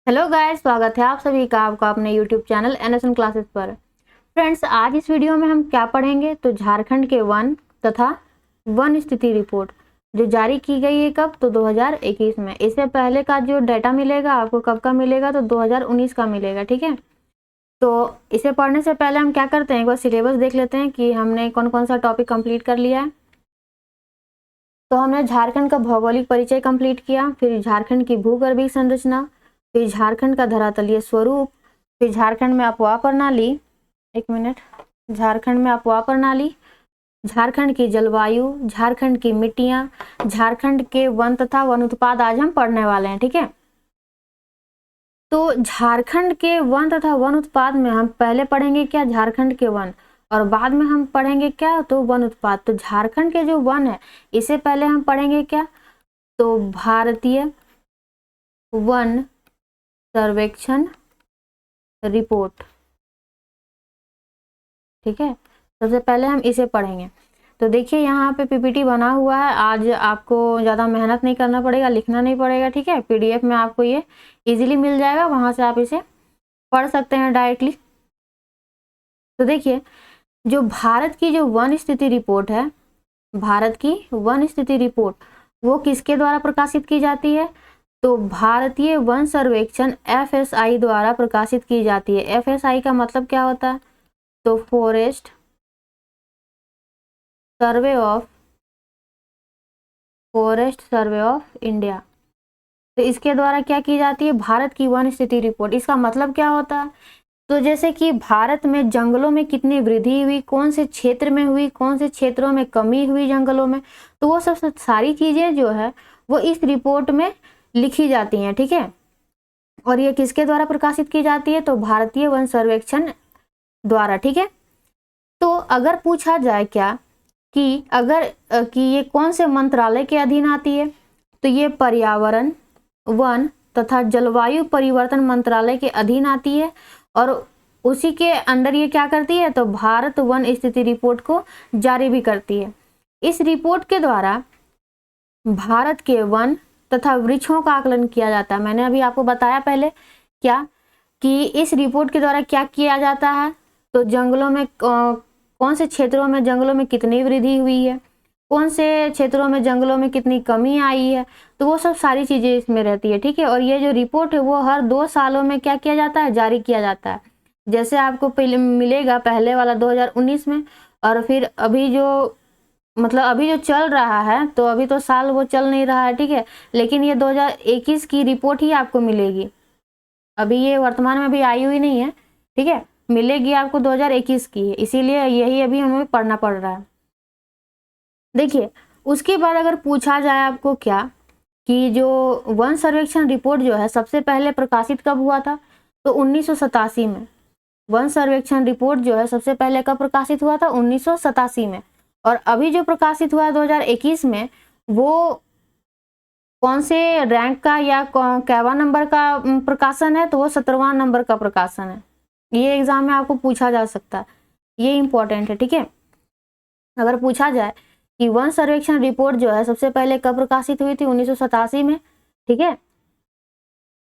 Hello guys, स्वागत है आप सभी का आपका अपने यूट्यूब चैनल एनएसएन क्लासेस पर। फ्रेंड्स, आज इस वीडियो में हम क्या पढ़ेंगे तो झारखंड के वन तथा वन स्थिति रिपोर्ट जो जारी की गई है कब तो 2021 में। इससे पहले का जो डाटा मिलेगा आपको कब का मिलेगा तो 2019 का मिलेगा। ठीक है, तो इसे पढ़ने से पहले हम क्या करते हैं, एक बार सिलेबस देख लेते हैं कि हमने कौन कौन सा टॉपिक कंप्लीट कर लिया है। तो हमने झारखंड का भौगोलिक परिचय कंप्लीट किया, फिर झारखंड की भूगर्भीय संरचना, फिर झारखंड का धरातलीय स्वरूप, फिर झारखंड में अपवाह प्रणाली, झारखंड में अपवाह प्रणाली, झारखंड की जलवायु, झारखंड की मिट्टियां, झारखंड के वन तथा वन उत्पाद आज हम पढ़ने वाले हैं। ठीक है, तो झारखंड के वन तथा वन उत्पाद में हम पहले पढ़ेंगे क्या, झारखंड के वन, और बाद में हम पढ़ेंगे क्या तो वन उत्पाद। तो झारखंड के जो वन है इससे पहले हम पढ़ेंगे क्या तो भारतीय वन सर्वेक्षण रिपोर्ट। ठीक है, सबसे पहले हम इसे पढ़ेंगे। तो देखिए यहाँ पे पीपीटी बना हुआ है, आज आपको ज़्यादा मेहनत नहीं करना पड़ेगा, लिखना नहीं पड़ेगा। ठीक है, पीडीएफ में आपको ये इजीली मिल जाएगा, वहाँ से आप इसे पढ़ सकते हैं डायरेक्टली। तो देखिए, जो भारत की जो वन स्थिति रिपोर्ट है, भारत की वन स्थिति रिपोर्ट वो किसके द्वारा प्रकाशित की जाती है तो भारतीय वन सर्वेक्षण FSI द्वारा प्रकाशित की जाती है। FSI का मतलब क्या होता है तो फॉरेस्ट सर्वे ऑफ इंडिया। तो इसके द्वारा क्या की जाती है, भारत की वन स्थिति रिपोर्ट। इसका मतलब क्या होता है तो जैसे कि भारत में जंगलों में कितनी वृद्धि हुई, कौन से क्षेत्र में हुई, कौन से क्षेत्रों में कमी हुई जंगलों में, तो वो सब सारी चीजें जो है वो इस रिपोर्ट में लिखी जाती हैं। ठीक है, और ये किसके द्वारा प्रकाशित की जाती है तो भारतीय वन सर्वेक्षण द्वारा। ठीक है, तो अगर पूछा जाए क्या कि ये कौन से मंत्रालय के अधीन आती है तो ये पर्यावरण, वन तथा जलवायु परिवर्तन मंत्रालय के अधीन आती है, और उसी के अंडर ये क्या करती है तो भारत वन स्थिति रिपोर्ट को जारी भी करती है। इस रिपोर्ट के द्वारा भारत के वन तथा वृक्षों का आकलन किया जाता है। मैंने अभी आपको बताया पहले क्या कि इस रिपोर्ट के द्वारा क्या किया जाता है तो जंगलों में कौन से क्षेत्रों में जंगलों में कितनी वृद्धि हुई है, कौन से क्षेत्रों में जंगलों में कितनी कमी आई है, तो वो सब सारी चीजें इसमें रहती है। ठीक है, और ये जो रिपोर्ट है वो हर 2 सालों में क्या किया जाता है, जारी किया जाता है। जैसे आपको पहले मिलेगा पहले वाला 2019 में, और फिर अभी जो अभी जो चल रहा है तो अभी तो साल वो चल नहीं रहा है। ठीक है, लेकिन ये 2021 की रिपोर्ट ही आपको मिलेगी, अभी ये वर्तमान में भी आई हुई नहीं है। ठीक है, मिलेगी आपको 2021 की, इसीलिए यही अभी हमें पढ़ना पड़ रहा है। देखिए, उसके बाद अगर पूछा जाए आपको क्या कि जो वन सर्वेक्षण रिपोर्ट जो है सबसे पहले प्रकाशित कब हुआ था तो 1987 में। वन सर्वेक्षण रिपोर्ट जो है सबसे पहले कब प्रकाशित हुआ था 1987 में, और अभी जो प्रकाशित हुआ 2021 में वो कौन से रैंक का या कैवा नंबर का प्रकाशन है तो वो 17वां नंबर का प्रकाशन है। ये एग्जाम में आपको पूछा जा सकता है, ये इंपॉर्टेंट है। ठीक है, अगर पूछा जाए कि वन सर्वेक्षण रिपोर्ट जो है सबसे पहले कब प्रकाशित हुई थी 1987 में। ठीक है,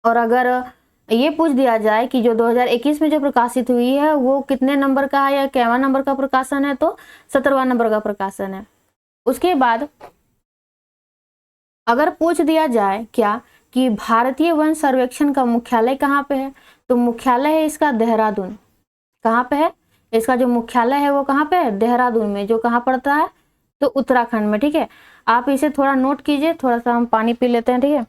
और अगर ये पूछ दिया जाए कि जो 2021 में जो प्रकाशित हुई है वो कितने नंबर का है या कैवा नंबर का प्रकाशन है तो 17वां नंबर का प्रकाशन है। उसके बाद अगर पूछ दिया जाए क्या कि भारतीय वन सर्वेक्षण का मुख्यालय कहाँ पे है तो मुख्यालय है इसका देहरादून। कहाँ पे है, इसका जो मुख्यालय है वो कहाँ पे है, देहरादून में, जो कहाँ पड़ता है तो उत्तराखंड में। ठीक है, आप इसे थोड़ा नोट कीजिए, थोड़ा सा हम पानी पी लेते हैं। ठीक है,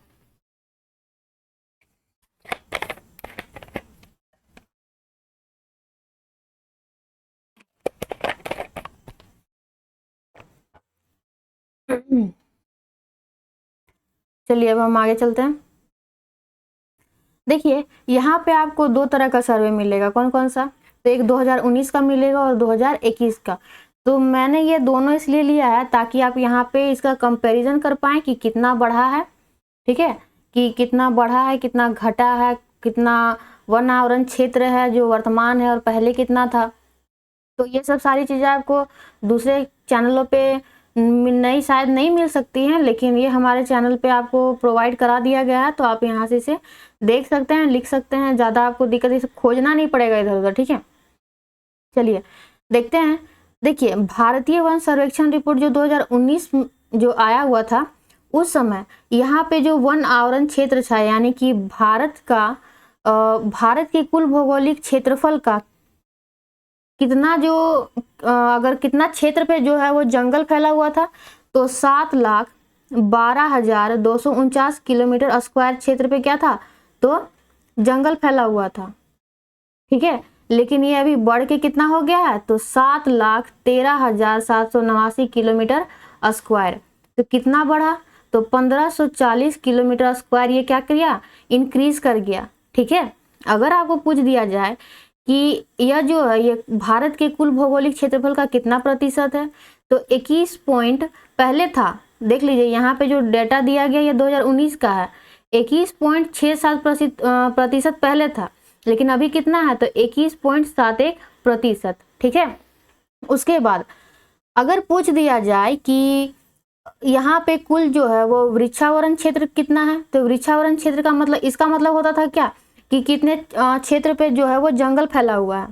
चलिए अब हम आगे चलते हैं। देखिए, यहाँ पे आपको 2 तरह का सर्वे मिलेगा, कौन कौन सा तो एक 2019 का मिलेगा और 2021 का। तो मैंने ये दोनों इसलिए लिया है ताकि आप यहाँ पे इसका कंपैरिजन कर पाएं कि कितना बढ़ा है। ठीक है, कि कितना बढ़ा है, कितना घटा है, कितना वन आवरण क्षेत्र है जो वर्तमान है और पहले कितना था। तो ये सब सारी चीज़ें आपको दूसरे चैनलों पे नई शायद नहीं मिल सकती हैं, लेकिन ये हमारे चैनल पे आपको प्रोवाइड करा दिया गया है, तो आप यहाँ से इसे देख सकते हैं, लिख सकते हैं, ज़्यादा आपको दिक्कत इसे खोजना नहीं पड़ेगा इधर उधर, ठीक है। चलिए देखते हैं। देखिए भारतीय वन सर्वेक्षण रिपोर्ट जो 2019 जो आया हुआ था, उस समय यहाँ पे जो वन आवरण क्षेत्र था, यानी कि भारत के कुल भौगोलिक क्षेत्रफल का कितना जो अगर कितना क्षेत्र पे जो है वो जंगल फैला हुआ था, तो 7,12,249 किलोमीटर स्क्वायर क्षेत्र पे क्या था, तो जंगल फैला हुआ था, ठीक है। लेकिन ये अभी बढ़ के कितना हो गया है, तो 7,13,789 किलोमीटर स्क्वायर। तो कितना बढ़ा, तो 1540 किलोमीटर स्क्वायर ये क्या किया, इंक्रीज कर गया, ठीक है। अगर आपको पूछ दिया जाए कि यह जो है ये भारत के कुल भौगोलिक क्षेत्रफल का कितना प्रतिशत है, तो 21 पॉइंट पहले था, देख लीजिए यहाँ पे जो डेटा दिया गया ये 2019 का है, 21.67 प्रतिशत पहले था, लेकिन अभी कितना है, तो 21.71%, ठीक है। उसके बाद अगर पूछ दिया जाए कि यहाँ पे कुल जो है वो वृक्षावरण क्षेत्र कितना है, तो वृक्षावरण क्षेत्र का मतलब, इसका मतलब होता था क्या कि कितने क्षेत्र पे जो है वो जंगल फैला हुआ है,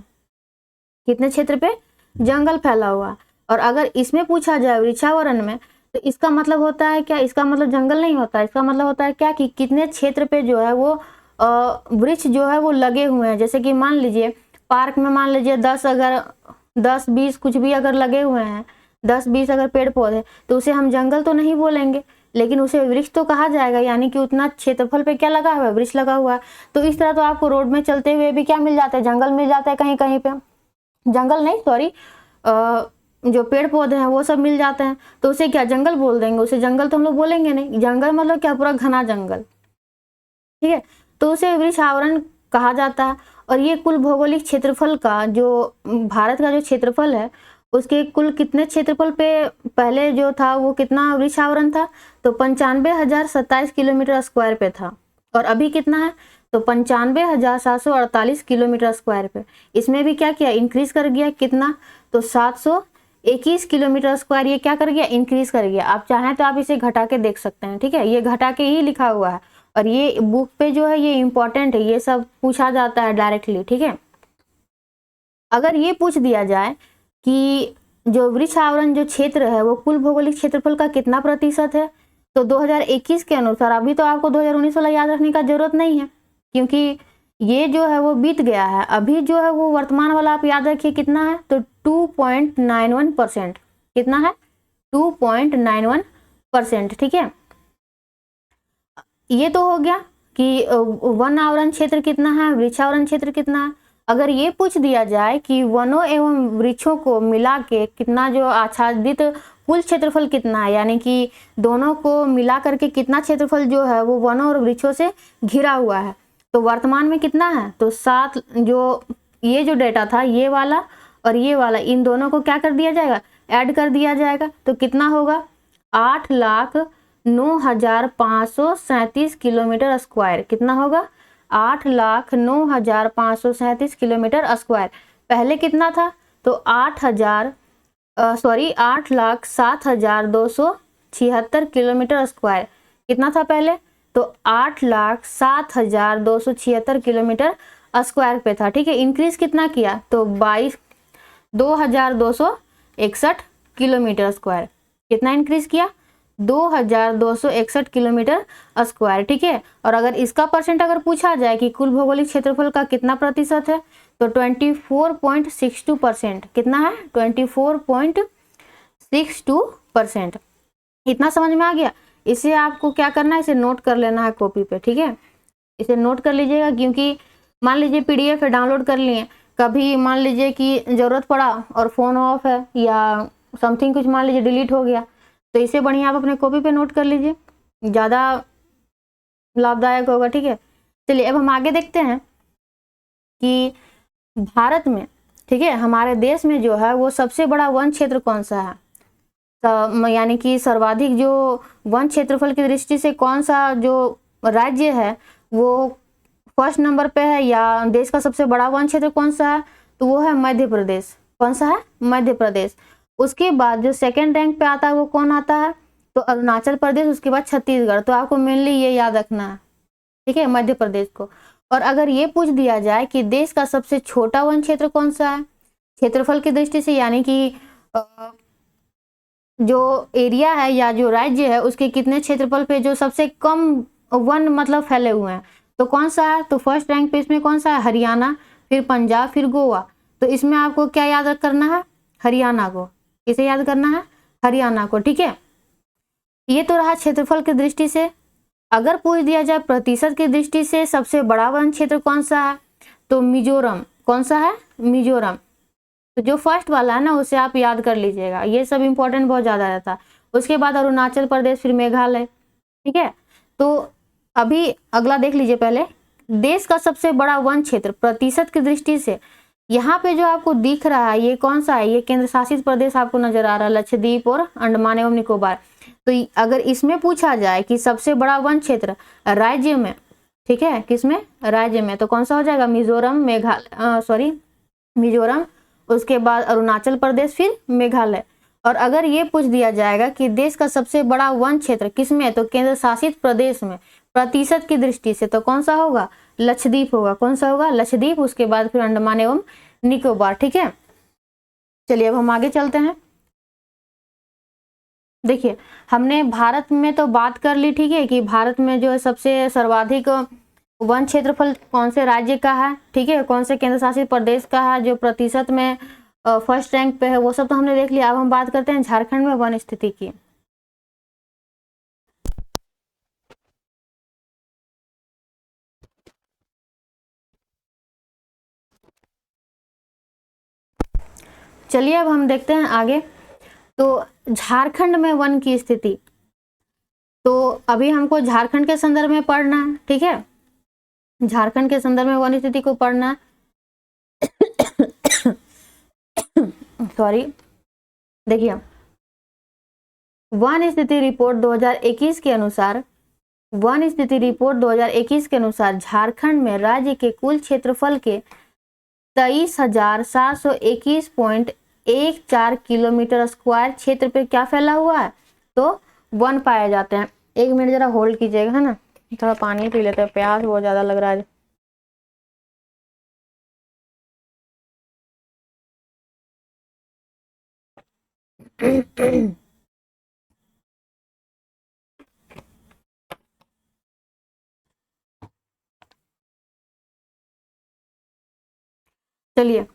कितने क्षेत्र पे जंगल फैला हुआ है। और अगर इसमें पूछा जाए वृक्षावरण में, तो इसका मतलब होता है क्या, इसका मतलब जंगल नहीं होता, इसका मतलब होता है क्या कि कितने क्षेत्र पे जो है वो वृक्ष जो है वो लगे हुए हैं। जैसे कि मान लीजिए पार्क में मान लीजिए 10-20 कुछ भी अगर लगे हुए हैं, 10-20 अगर पेड़ पौधे, तो उसे हम जंगल तो नहीं बोलेंगे, लेकिन उसे वृक्ष तो कहा जाएगा, यानी कि उतना क्षेत्रफल पे क्या लगा हुआ है, वृक्ष लगा हुआ है। तो इस तरह तो आपको रोड में चलते हुए भी क्या मिल जाता है, जंगल मिल जाता है, कहीं कहीं पे जंगल नहीं, सॉरी, जो पेड़ पौधे हैं वो सब मिल जाते हैं, तो उसे क्या जंगल बोल देंगे, उसे जंगल तो हम लोग बोलेंगे नहीं। जंगल मतलब क्या, पूरा घना जंगल, ठीक है, तो उसे वृक्ष आवरण कहा जाता है। और ये कुल भौगोलिक क्षेत्रफल का जो भारत का जो क्षेत्रफल है, उसके कुल कितने क्षेत्रफल पे पहले जो था वो कितना वृक्ष आवरण था, तो 95,027 किलोमीटर स्क्वायर पे था, और अभी कितना है, तो 95,748 किलोमीटर स्क्वायर पे। इसमें भी क्या किया, इंक्रीज कर गया, कितना, तो 721 किलोमीटर स्क्वायर ये क्या कर गया, इंक्रीज कर गया। आप चाहें तो आप इसे घटा के देख सकते हैं, ठीक है, ये घटा के ही लिखा हुआ है, और ये बुक पे जो है ये इंपॉर्टेंट है, ये सब पूछा जाता है डायरेक्टली, ठीक है। अगर ये पूछ दिया जाए कि जो वृक्ष आवरण जो क्षेत्र है वो कुल भौगोलिक क्षेत्रफल का कितना प्रतिशत है, तो 2021 के अनुसार, अभी तो आपको 2019 वाला याद रखने का जरूरत नहीं है, क्योंकि ये जो है वो बीत गया है। अभी जो है वो वर्तमान वाला आप याद रखिए कितना है, तो 2.91%, कितना है, 2.91%, ठीक है। ये तो हो गया कि वन आवरण क्षेत्र कितना है, वृक्षावरण क्षेत्र कितना है। अगर ये पूछ दिया जाए कि वनों एवं वृक्षों को मिला के कितना जो आच्छादित कुल क्षेत्रफल कितना है, यानी कि दोनों को मिला करके कितना क्षेत्रफल जो है वो वनों और वृक्षों से घिरा हुआ है, तो वर्तमान में कितना है, तो 7, जो ये जो डेटा था ये वाला और ये वाला, इन दोनों को क्या कर दिया जाएगा, ऐड कर दिया जाएगा, तो कितना होगा, 8,09,537 किलोमीटर स्क्वायर। कितना होगा, 8,09,537 किलोमीटर स्क्वायर। पहले कितना था, तो 8,07,276 किलोमीटर स्क्वायर। कितना था पहले, तो 8,07,276 किलोमीटर स्क्वायर पे था, ठीक है। इंक्रीज कितना किया, तो 2,261 किलोमीटर स्क्वायर। कितना इंक्रीज किया, 2,261 किलोमीटर स्क्वायर, ठीक है। और अगर इसका परसेंट अगर पूछा जाए कि कुल भौगोलिक क्षेत्रफल का कितना प्रतिशत है, तो 24.62%। कितना है, 24.62%। इतना समझ में आ गया। इसे आपको क्या करना है, इसे नोट कर लेना है कॉपी पे, ठीक है, इसे नोट कर लीजिएगा, क्योंकि मान लीजिए PDF है डाउनलोड कर लिए, कभी मान लीजिए कि ज़रूरत पड़ा और फ़ोन ऑफ है या समथिंग कुछ मान लीजिए डिलीट हो गया, तो इसे बढ़िया आप अपने कॉपी पे नोट कर लीजिए, ज़्यादा लाभदायक होगा, ठीक है। चलिए अब हम आगे देखते हैं कि भारत में, ठीक है, हमारे देश में जो है वो सबसे बड़ा वन क्षेत्र कौन सा है, यानी कि सर्वाधिक जो वन क्षेत्रफल की दृष्टि से कौन सा जो राज्य है वो फर्स्ट नंबर पे है, या देश का सबसे बड़ा वन क्षेत्र कौन सा है, तो वो है मध्य प्रदेश। कौन सा है, मध्य प्रदेश। उसके बाद जो सेकंड रैंक पे आता है वो कौन आता है, तो अरुणाचल प्रदेश, उसके बाद छत्तीसगढ़। तो आपको मेनली ये याद रखना है, ठीक है, मध्य प्रदेश को। और अगर ये पूछ दिया जाए कि देश का सबसे छोटा वन क्षेत्र कौन सा है क्षेत्रफल की दृष्टि से, यानी कि जो एरिया है या जो राज्य है उसके कितने क्षेत्रफल पे जो सबसे कम वन मतलब फैले हुए हैं, तो कौन सा है, तो फर्स्ट रैंक पे इसमें कौन सा है, हरियाणा, फिर पंजाब, फिर गोवा। तो इसमें आपको क्या याद करना है, हरियाणा को। किसे याद करना है, हरियाणा को, ठीक है। ये तो रहा क्षेत्रफल की दृष्टि से। अगर पूछ दिया जाए प्रतिशत की दृष्टि से सबसे बड़ा वन क्षेत्र कौन सा है, तो मिजोरम। कौन सा है, मिजोरम। तो जो फर्स्ट वाला है ना उसे आप याद कर लीजिएगा, ये सब इंपॉर्टेंट बहुत ज्यादा रहता है। उसके बाद अरुणाचल प्रदेश, फिर मेघालय, ठीक है। तो अभी अगला देख लीजिए पहले, देश का सबसे बड़ा वन क्षेत्र प्रतिशत की दृष्टि से। यहाँ पे जो आपको दिख रहा है ये कौन सा है, ये केंद्र शासित प्रदेश आपको नजर आ रहा है, लक्षद्वीप और अंडमान एवं निकोबार। तो अगर इसमें पूछा जाए कि सबसे बड़ा वन क्षेत्र राज्य में, ठीक है, किसमें, राज्य में, तो कौन सा हो जाएगा, मिजोरम, मिजोरम, उसके बाद अरुणाचल प्रदेश, फिर मेघालय। और अगर ये पूछ दिया जाएगा कि देश का सबसे बड़ा वन क्षेत्र किसमें, तो केंद्र शासित प्रदेश में प्रतिशत की दृष्टि से, तो कौन सा होगा, लक्षद्वीप होगा। कौन सा होगा, लक्षद्वीप, उसके बाद फिर अंडमान एवं निकोबार, ठीक है। चलिए अब हम आगे चलते हैं। देखिए हमने भारत में तो बात कर ली, ठीक है, कि भारत में जो है सबसे सर्वाधिक वन क्षेत्रफल कौन से राज्य का है, ठीक है, कौन से केंद्र शासित प्रदेश का है, जो प्रतिशत में फर्स्ट रैंक पे है, वो सब तो हमने देख लिया। अब हम बात करते हैं झारखंड में वन स्थिति की। चलिए अब हम देखते हैं आगे। तो झारखंड में वन की स्थिति, तो अभी हमको झारखंड के संदर्भ में पढ़ना है, ठीक है, झारखंड के संदर्भ में वन स्थिति को पढ़ना है। सॉरी, देखिए वन स्थिति रिपोर्ट 2021 के अनुसार, वन स्थिति रिपोर्ट 2021 के अनुसार झारखंड में राज्य के कुल क्षेत्रफल के 23,721.14 किलोमीटर स्क्वायर क्षेत्र पे क्या फैला हुआ है, तो वन पाए जाते हैं। एक मिनट जरा होल्ड कीजिएगा, है ना, थोड़ा पानी पी लेते हैं, प्यास बहुत ज्यादा लग रहा है। चलिए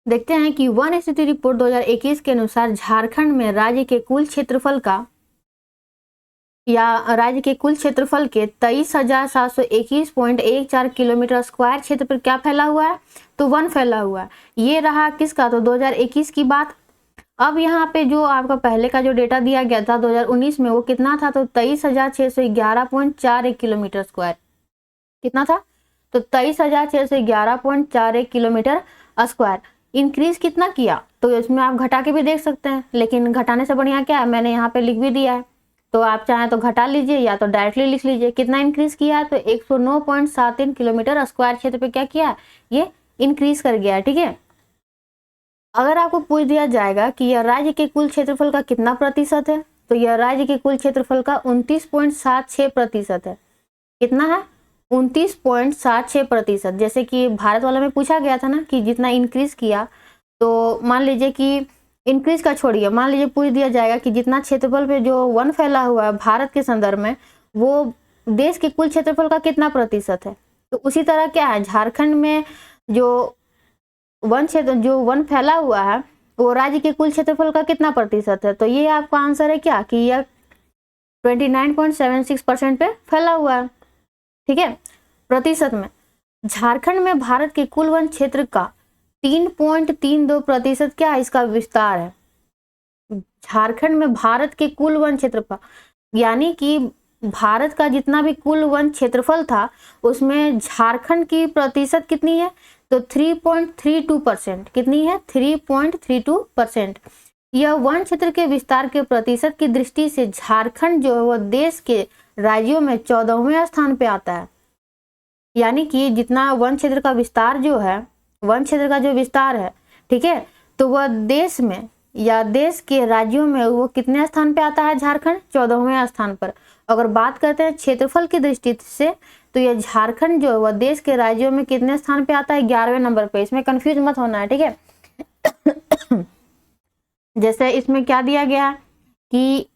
देखते हैं कि वन स्थिति रिपोर्ट 2021 के अनुसार झारखंड में राज्य के कुल क्षेत्रफल का, या राज्य के कुल क्षेत्रफल के 23,721.14 किलोमीटर स्क्वायर क्षेत्र पर क्या फैला हुआ है, तो वन फैला हुआ है। ये रहा किसका, तो 2021 की बात। अब यहाँ पे जो आपका पहले का जो डेटा दिया गया था 2019 में, वो कितना था, तो 23,611.41 किलोमीटर स्क्वायर। कितना था, तो 23,611.41 किलोमीटर स्क्वायर। इंक्रीज कितना किया, तो इसमें आप घटा के भी देख सकते हैं, लेकिन घटाने से बढ़िया क्या है, मैंने यहाँ पे लिख भी दिया है, तो आप चाहें तो घटा लीजिए या तो डायरेक्टली लिख लीजिए। कितना इंक्रीज किया है, तो 109.73 किलोमीटर स्क्वायर क्षेत्र पे क्या किया, ये इंक्रीज कर गया है, ठीक है। अगर आपको पूछ दिया जाएगा कि यह राज्य के कुल क्षेत्रफल का कितना प्रतिशत है, तो यह राज्य के कुल क्षेत्रफल का 29.76% है। कितना है, 29.76%। जैसे कि भारत वाला में पूछा गया था ना कि जितना इंक्रीज किया, तो मान लीजिए कि इंक्रीज का छोड़िए, मान लीजिए पूछ दिया जाएगा कि जितना क्षेत्रफल पे जो वन फैला हुआ है भारत के संदर्भ में, वो देश के कुल क्षेत्रफल का कितना प्रतिशत है। तो उसी तरह क्या है, झारखंड में जो वन क्षेत्र, जो वन फैला हुआ है, वो राज्य के कुल क्षेत्रफल का कितना प्रतिशत है, तो ये आपका आंसर है क्या, कि यह 29.76% पे फैला हुआ है, ठीक है, प्रतिशत में। झारखंड में भारत के कुल वन क्षेत्र का 3.32% क्या है, इसका विस्तार है। झारखंड में भारत के कुल वन क्षेत्र पर, यानी कि भारत का जितना भी कुल वन क्षेत्रफल था उसमें झारखंड की प्रतिशत कितनी है, तो 3.32%। कितनी है, 3.32%। यह वन क्षेत्र के विस्तार के प्रतिशत की दृष्टि से झारखंड जो है वो देश के राज्यों में 14वें स्थान पे आता है। यानी कि जितना वन क्षेत्र का विस्तार जो है, वन क्षेत्र का जो विस्तार है, ठीक है, तो वह देश में या देश के राज्यों में वो कितने स्थान पे आता है? झारखंड 14वें स्थान पर। अगर बात करते हैं क्षेत्रफल की दृष्टि से तो ये झारखंड जो है वह देश के राज्यों में कितने स्थान पे आता है? 11वें नंबर पे। इसमें कंफ्यूज मत होना है, ठीक है। जैसे इसमें क्या दिया गया कि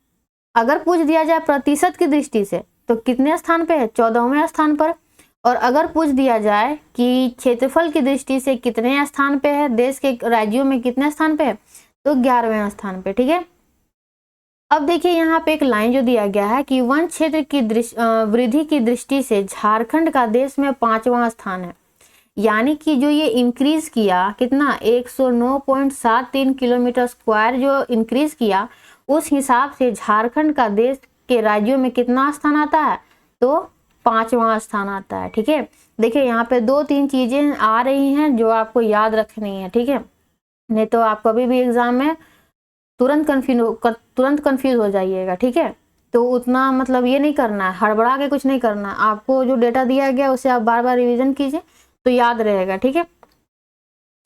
अगर पूछ दिया जाए प्रतिशत की दृष्टि से तो कितने स्थान पे है? 14वें स्थान पर। और अगर पूछ दिया जाए कि क्षेत्रफल की दृष्टि से कितने स्थान पे है, देश के राज्यों में कितने स्थान पे है, तो 11वें स्थान पे, ठीक है। अब देखिए यहाँ पे एक लाइन जो दिया गया है कि वन क्षेत्र की वृद्धि की दृष्टि से झारखंड का देश में 5वां स्थान है। यानी कि जो ये इंक्रीज किया कितना 109.73 किलोमीटर स्क्वायर जो इंक्रीज किया, उस हिसाब से झारखंड का देश के राज्यों में कितना स्थान आता है? तो 5वां स्थान आता है, ठीक है। देखिए यहाँ पे 2-3 चीजें आ रही हैं जो आपको याद रखनी है, ठीक है, नहीं तो आप कभी भी एग्जाम में तुरंत कंफ्यूज हो जाइएगा, ठीक है। तो उतना मतलब ये नहीं करना है, हड़बड़ा के कुछ नहीं करना है, आपको जो डेटा दिया गया उसे आप बार बार रिवीजन कीजिए तो याद रहेगा, ठीक है।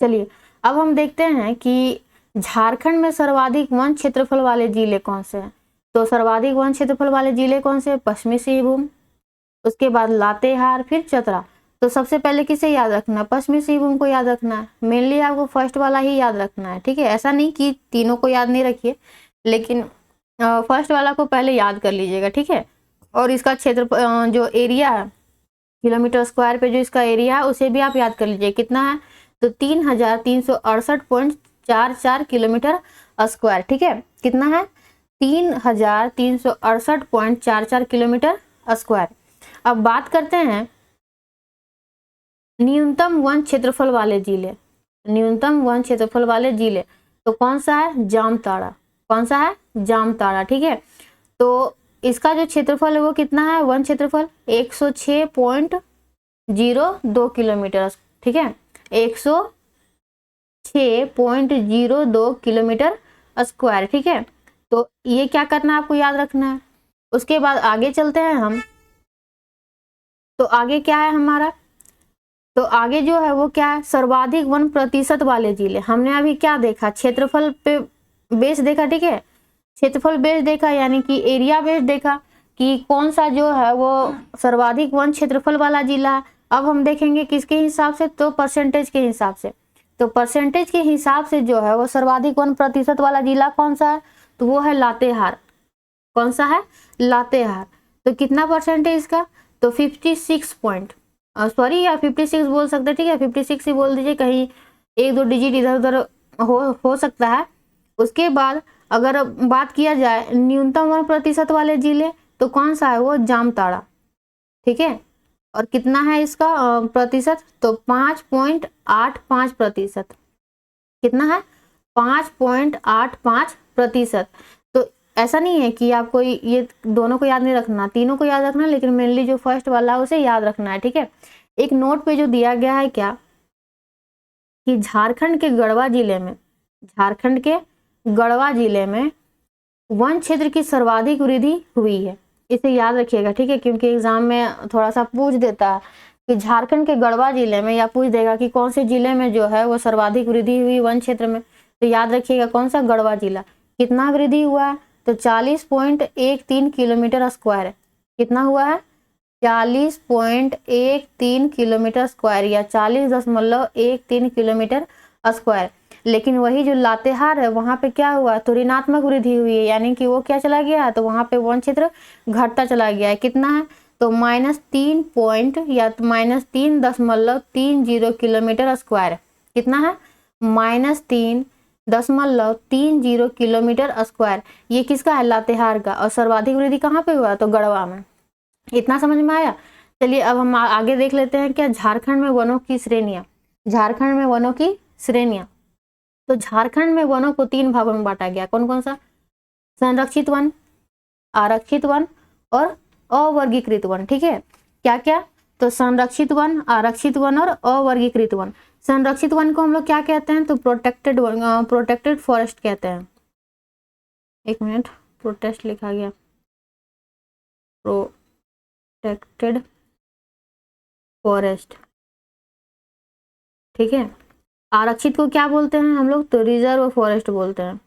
चलिए अब हम देखते हैं कि झारखंड में सर्वाधिक वन क्षेत्रफल वाले जिले कौन से हैं। तो सर्वाधिक वन क्षेत्रफल वाले जिले कौन से? पश्चिमी सिंहभूम, उसके बाद लातेहार, फिर चतरा। तो सबसे पहले किसे याद रखना है? पश्चिमी सिंहभूम को याद रखना है। मेनली आपको फर्स्ट वाला ही याद रखना है, ठीक है। ऐसा नहीं कि तीनों को याद नहीं रखिए, लेकिन फर्स्ट वाला को पहले याद कर लीजिएगा, ठीक है। और इसका क्षेत्र जो एरिया है किलोमीटर स्क्वायर पे, जो इसका एरिया है उसे भी आप याद कर लीजिए कितना है, तो 3368.44 किलोमीटर स्क्वायर, ठीक है। कितना है? 3368.44 किलोमीटर स्क्वायर। अब बात करते हैं न्यूनतम वन क्षेत्रफल वाले जिले। न्यूनतम वन क्षेत्रफल वाले जिले तो कौन सा है? जामताड़ा। कौन सा है? जामताड़ा, ठीक है। तो इसका जो क्षेत्रफल है वो कितना है? वन क्षेत्रफल 106.02 किलोमीटर, ठीक है, 106.02 किलोमीटर स्क्वायर, ठीक है। तो ये क्या करना है आपको याद रखना है। उसके बाद आगे चलते हैं हम, तो आगे क्या है हमारा? तो आगे जो है वो क्या है? सर्वाधिक वन प्रतिशत वाले जिले। हमने अभी क्या देखा? क्षेत्रफल पे बेस देखा, ठीक है, क्षेत्रफल बेस देखा, यानी कि एरिया बेस देखा कि कौन सा जो है वो सर्वाधिक वन क्षेत्रफल वाला जिला है। अब हम देखेंगे किसके हिसाब से? तो परसेंटेज के हिसाब से। तो परसेंटेज के हिसाब से जो है वो सर्वाधिक वन प्रतिशत वाला जिला कौन सा है? तो वो है लातेहार। कौन सा है? लातेहार। तो कितना परसेंट है इसका? तो 56 पॉइंट, सॉरी या 56 बोल सकते हैं, ठीक है, 56 ही बोल दीजिए, कहीं 1-2 डिजिट इधर उधर हो सकता है। उसके बाद अगर बात किया जाए न्यूनतम वन प्रतिशत वाले जिले तो कौन सा है? वो जामताड़ा, ठीक है। और कितना है इसका प्रतिशत? तो 5.85%। कितना है? 5.85%। तो ऐसा नहीं है कि आपको ये दोनों को याद नहीं रखना, तीनों को याद रखना, लेकिन मेनली जो फर्स्ट वाला है उसे याद रखना है, ठीक है। एक नोट पे जो दिया गया है क्या कि झारखंड के गढ़वा जिले में, झारखंड के गढ़वा जिले में वन क्षेत्र की सर्वाधिक वृद्धि हुई है। इसे याद रखिएगा, ठीक है, क्योंकि एग्जाम में थोड़ा सा पूछ देता है कि झारखंड के गढ़वा जिले में, या पूछ देगा कि कौन से जिले में जो है वो सर्वाधिक वृद्धि हुई वन क्षेत्र में। तो याद रखिएगा कौन सा? गढ़वा जिला। कितना वृद्धि हुआ है? तो 40.13 किलोमीटर स्क्वायर। कितना हुआ है? 40.13 किलोमीटर स्क्वायर या 40.13 किलोमीटर स्क्वायर। लेकिन वही जो लातेहार है वहां पे क्या हुआ? तो ऋणात्मक वृद्धि हुई है, यानी कि वो क्या चला गया? तो वहां पे वन क्षेत्र घटता चला गया है। कितना है? तो -3 पॉइंट या -3.30 किलोमीटर स्क्वायर। कितना है? -3.30 किलोमीटर स्क्वायर। ये किसका है? लातेहार का। और सर्वाधिक वृद्धि कहाँ पे हुआ? तो गढ़वा में। इतना समझ में आया? चलिए अब हम आगे देख लेते हैं क्या झारखंड में वनों की श्रेणियां। झारखंड में वनों की श्रेणियां, तो झारखंड में वनों को 3 भागों में बांटा गया। कौन कौन सा? संरक्षित वन, आरक्षित वन और अवर्गीकृत वन, ठीक है। क्या क्या? तो संरक्षित वन, आरक्षित वन और अवर्गीकृत वन। संरक्षित वन को हम लोग क्या कहते हैं? तो प्रोटेक्टेड वन, प्रोटेक्टेड फॉरेस्ट कहते हैं। एक मिनट, प्रोटेस्ट लिखा गया, प्रोटेक्टेड फॉरेस्ट, ठीक है। आरक्षित को क्या बोलते हैं हम लोग? तो रिजर्व फॉरेस्ट बोलते हैं।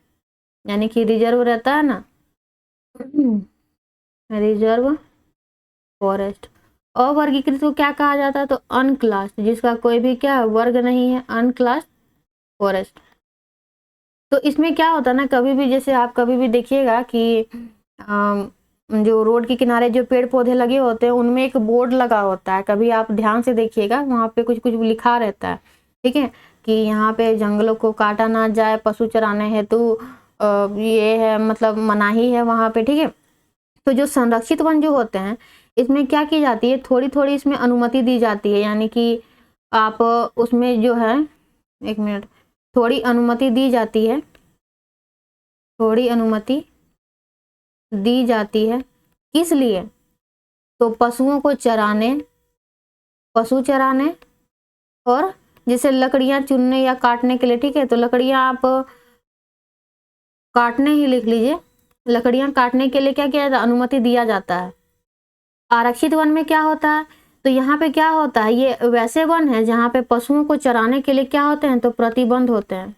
यानी कि रिजर्व रहता है ना, रिजर्व फॉरेस्ट। अवर्गीकृत को क्या कहा जाता है? तो अनक्लास्ड, जिसका कोई भी क्या वर्ग नहीं है, अनक्लास्ड फॉरेस्ट। तो इसमें क्या होता है ना, कभी भी जैसे आप कभी भी देखिएगा कि जो रोड के किनारे जो पेड़ पौधे लगे होते हैं उनमें एक बोर्ड लगा होता है, कभी आप ध्यान से देखिएगा, वहाँ पे कुछ कुछ लिखा रहता है, ठीक है, कि यहाँ पे जंगलों को काटा ना जाए, पशु चराने हेतु ये है, मतलब मनाही है वहाँ पे, ठीक है। तो जो संरक्षित वन जो होते हैं इसमें क्या की जाती है, थोड़ी थोड़ी इसमें अनुमति दी जाती है, यानी कि आप उसमें जो है, एक मिनट, थोड़ी अनुमति दी जाती है, थोड़ी अनुमति दी जाती है, किस लिए? तो पशुओं को चराने, पशु चराने, और जैसे लकड़ियां चुनने या काटने के लिए, ठीक है, तो लकड़ियां आप काटने ही लिख लीजिए, लकड़ियां काटने के लिए क्या किया जाता है, अनुमति दिया जाता है। आरक्षित वन में क्या होता है, तो यहाँ पे क्या होता है, ये वैसे वन है जहाँ पे पशुओं को चराने के लिए क्या होते हैं, तो प्रतिबंध होते हैं,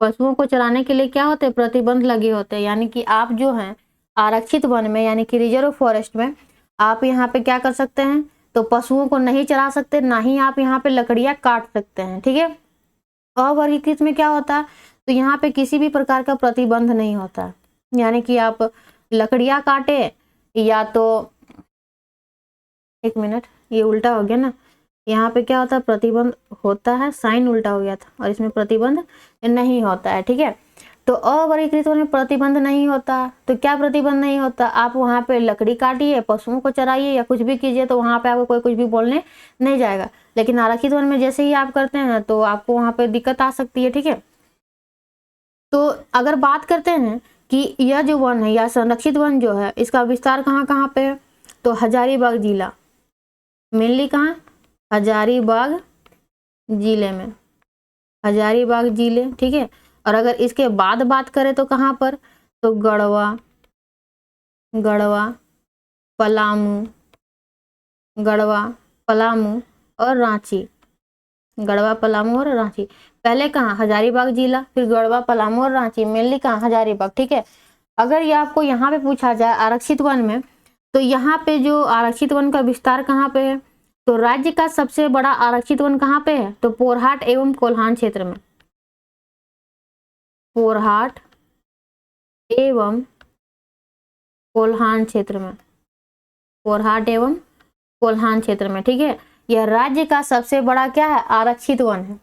पशुओं को चराने के लिए क्या होते हैं, प्रतिबंध लगे होते हैं। यानी कि आप जो हैं आरक्षित वन में, यानी कि रिजर्व फॉरेस्ट में, आप यहाँ पे क्या कर सकते हैं, तो पशुओं को नहीं चरा सकते, ना ही आप यहाँ पे लकड़ियां काट सकते हैं, ठीक है। अवर्गीकृत में क्या होता है, तो यहाँ पे किसी भी प्रकार का प्रतिबंध नहीं होता, यानी कि आप लकड़ियां काटे या तो, एक मिनट, ये उल्टा हो गया ना, यहाँ पे क्या होता है, प्रतिबंध होता है, साइन उल्टा हो गया था, और इसमें प्रतिबंध नहीं होता है, ठीक है। तो अवर्गीकृत वन में प्रतिबंध नहीं होता, तो क्या प्रतिबंध नहीं होता, आप वहाँ पे लकड़ी काटिए, पशुओं को चराइए या कुछ भी कीजिए, तो वहाँ पे आपको कोई कुछ भी बोलने नहीं जाएगा। लेकिन आरक्षित वन में जैसे ही आप करते हैं तो आपको वहाँ पे दिक्कत आ सकती है, ठीक है। तो अगर बात करते हैं कि यह जो वन है या संरक्षित वन जो है, इसका विस्तार कहाँ कहाँ पे है, तो हजारीबाग जिला, मेनली कहाँ, हजारीबाग जिले में, हजारीबाग जिले, ठीक है। और अगर इसके बाद बात करें तो कहाँ पर, तो गढ़वा, गढ़वा, पलामू, गढ़वा, पलामू और रांची, गढ़वा, पलामू और रांची। पहले कहाँ, हजारीबाग जिला, फिर गढ़वा, पलामू और रांची, मेनली कहाँ, हजारीबाग, ठीक है। अगर ये आपको यहाँ पे पूछा जाए आरक्षित वन में, तो यहाँ पे जो आरक्षित वन का विस्तार कहाँ पे है, तो राज्य का सबसे बड़ा आरक्षित वन कहाँ पे है, तो पोरहाट एवं कोल्हान क्षेत्र में, पोरहाट एवं कोल्हान क्षेत्र में, पोरहाट एवं कोल्हान क्षेत्र में, ठीक है। यह राज्य का सबसे बड़ा क्या है, आरक्षित वन है।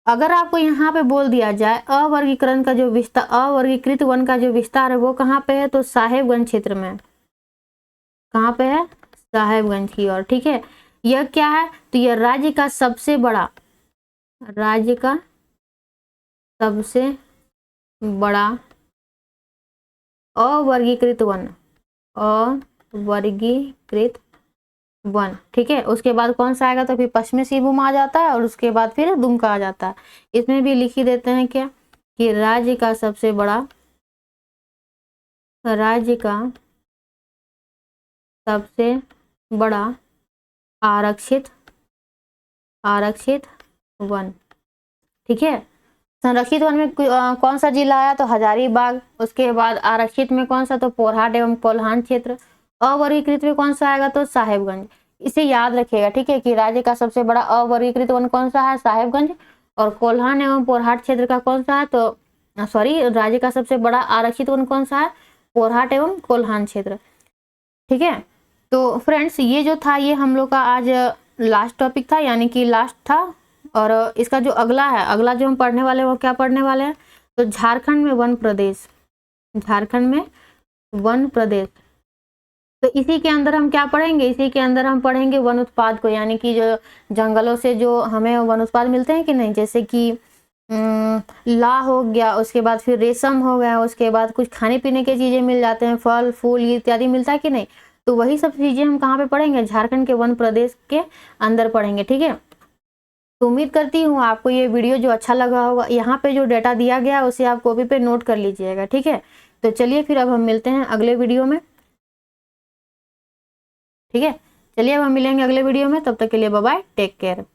अगर आपको यहाँ पे बोल दिया जाए अवर्गीकरण का जो विस्तार, अवर्गीकृत वन का जो विस्तार है वो कहाँ पे है, तो साहेबगंज क्षेत्र में, कहाँ पे है, साहेबगंज की ओर, ठीक है। यह क्या है, तो यह राज्य का सबसे बड़ा, राज्य का सबसे बड़ा अवर्गीकृत वन, अवर्गीकृत वन, ठीक है। उसके बाद कौन सा आएगा, तो फिर पश्चिमी सिंहभूम आ जाता है, और उसके बाद फिर दुमका आ जाता है। इसमें भी लिख ही देते हैं क्या, कि राज्य का सबसे बड़ा, राज्य का सबसे बड़ा आरक्षित, आरक्षित वन, ठीक है। संरक्षित वन में कौन सा जिला आया, तो हजारीबाग। उसके बाद आरक्षित में कौन सा, तो पोरहाट एवं कोल्हान क्षेत्र। अवर्गीकृत में कौन सा आएगा, तो साहेबगंज। इसे याद रखिएगा, ठीक है, कि राज्य का सबसे बड़ा अवर्गीकृत वन कौन सा है, साहेबगंज। और कोल्हान एवं पोरहाट क्षेत्र का कौन सा है, तो सॉरी, राज्य का सबसे बड़ा आरक्षित वन कौन सा है, पोरहाट एवं कोल्हान क्षेत्र, ठीक है। तो फ्रेंड्स, ये जो था ये हम लोग का आज लास्ट टॉपिक था, यानी कि लास्ट था। और इसका जो अगला है, अगला जो हम पढ़ने वाले हैं वो क्या पढ़ने वाले हैं, तो झारखंड में वन प्रदेश, झारखंड में वन प्रदेश। तो इसी के अंदर हम क्या पढ़ेंगे, इसी के अंदर हम पढ़ेंगे वन उत्पाद को, यानी कि जो जंगलों से जो हमें वन उत्पाद मिलते हैं कि नहीं, जैसे कि ला हो गया, उसके बाद फिर रेशम हो गया, उसके बाद कुछ खाने पीने की चीजें मिल जाते हैं, फल फूल इत्यादि मिलता है कि नहीं। तो वही सब चीजें हम कहाँ पे पढ़ेंगे, झारखंड के वन प्रदेश के अंदर पढ़ेंगे, ठीक है। तो उम्मीद करती हूँ आपको ये वीडियो जो अच्छा लगा होगा। यहाँ पे जो डेटा दिया गया उसे आप कॉपी पे नोट कर लीजिएगा, ठीक है। तो चलिए फिर अब हम मिलते हैं अगले वीडियो में, ठीक है। चलिए अब हम मिलेंगे अगले वीडियो में, तब तक के लिए बाय बाय, टेक केयर।